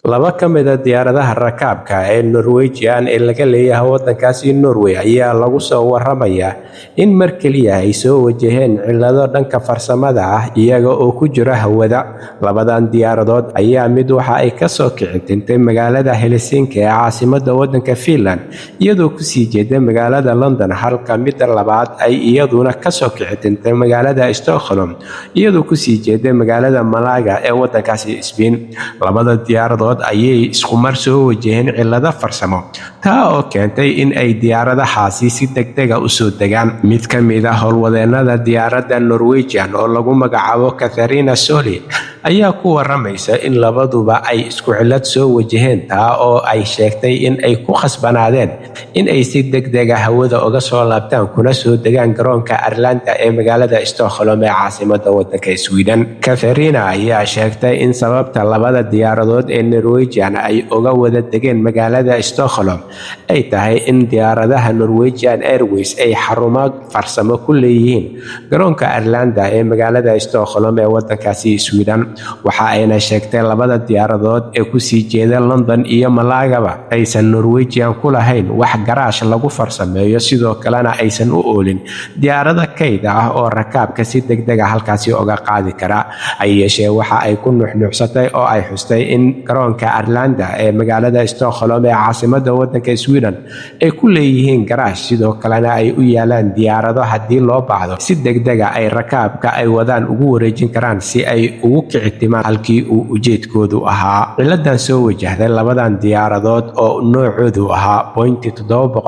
laba ka mid ah diyaaradaha rakaabka ee Norwegian ee laga leeyahay waddankaasi Norway ayaa lagu soo waramayaa in mar kaliya ay soo wajaheen cillado dhanka farsamada ah iyaga oo ku jira hawada. Labadan diyaaradood ayaa mid waxa ay ka soo kici tintay magaalada Helsinki ee caasimadda waddanka Finland iyadoo ku sii jeeda magaalada London, halka midda labaad ay iyaduna ka soo kici tintay magaalada Stockholm iyadoo ku sii jeeda magaalada Malaga ee waddankaasi Spain. Labada diyaaradood ayay isku mar soo wajaheen cillado farsamo taa oo keentay in ay diyaaradahaasi si degdeg ah u soo degaan. Mid ka mid ah howlwadeennada diyaaradda Norwegian oo lagu magacaabo Katharina Solli ayaa ku waramaysa in labaduba ay isku cillad soo wajaheen taa oo ay sheegtay in ay ku khasbanaadeen in ay si degdeg ah hawada uga soo laabtaan kuna soo degaan garoonka Arlanda ee magaalada Stockholm ee caasimadda waddanka Sweden. Katharina ayaa sheegtay in sababta labada diyaaradood ee Norwegian ay uga wada degeen magaalada Stockholm ay tahay in diyaaradaha Norwegian Airways ay xarumo farsamo ku leeyihiin garoonka Arlanda ee magaalada Stockholm ee waddankaasi Sweden. Waxa ayna sheegtay labada diyaaradood ee ku sii jeeda London iyo Malagaba aysan Norwegian ku lahayn wax garaash lagu farsameeyo, sidoo kalena aysan u oolin diyaarado kayd ah oo rakaabka si degdeg ah halkaasi uga qaadi kara. Yeeshee waxa ay ku nuuxnuuxsatay oo ay xustay in garoonka Arlanda ee magaalada Stockholm ee caasimadda waddanka Sweden ay ku leeyihiin garaash, sidoo kalena ay u yaalaan diyaarado haddii loo baahdo si degdeg ah ay rakaabka ay wadaan ugu wareejin karaan si ay ugu kicitimaan halkii uu ujeedkoodu ahaa. Cilladan soo wajahday labadan diyaaradood oo noocoodu ahaa Boeing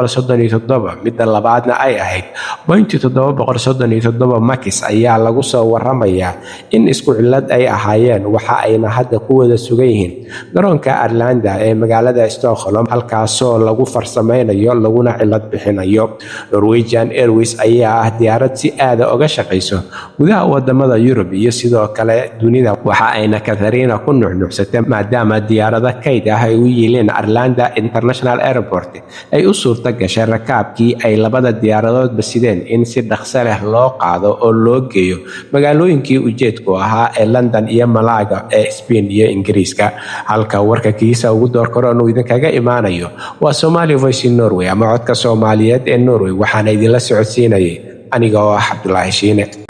737 midda labaadna ay ahayd Boeing 737 Max ayaa lagu soo waramayaa in isku cillad ay ahaayeen, waxa ayna hadda ku wada sugan yihiin garoonka Arlanda ee magaalada Stockholm halkaasoo lagu farsameynayo laguna cillad bixinayo. Norwegian Airways ayaa ah diyaarad si aad ah uga shaqeyso gudaha wadamada Yurub iyo sidoo kale dunida, waxa ayna Katharina ku nuuxnuuxsatay maadaama diyaarado kayd ah ay u yiileen Arlanda International Airport ay u suurta gashay rakaabkii ay labada diyaaradoodba sideen in si dhaqso leh loo qaado oo loo geeyo magaalooyinkii ujeedku ahaa ee London iyo Malaga ee Spain iyo Ingiriiska. Halka warka kiisa ugu door korona idinkaga imaanayo waa Somali Voice in Norway ama codka Soomaaliyeed ee Norway, waxaana idinla socodsiinayay aniga oo ah Cabdulaahi Shiine.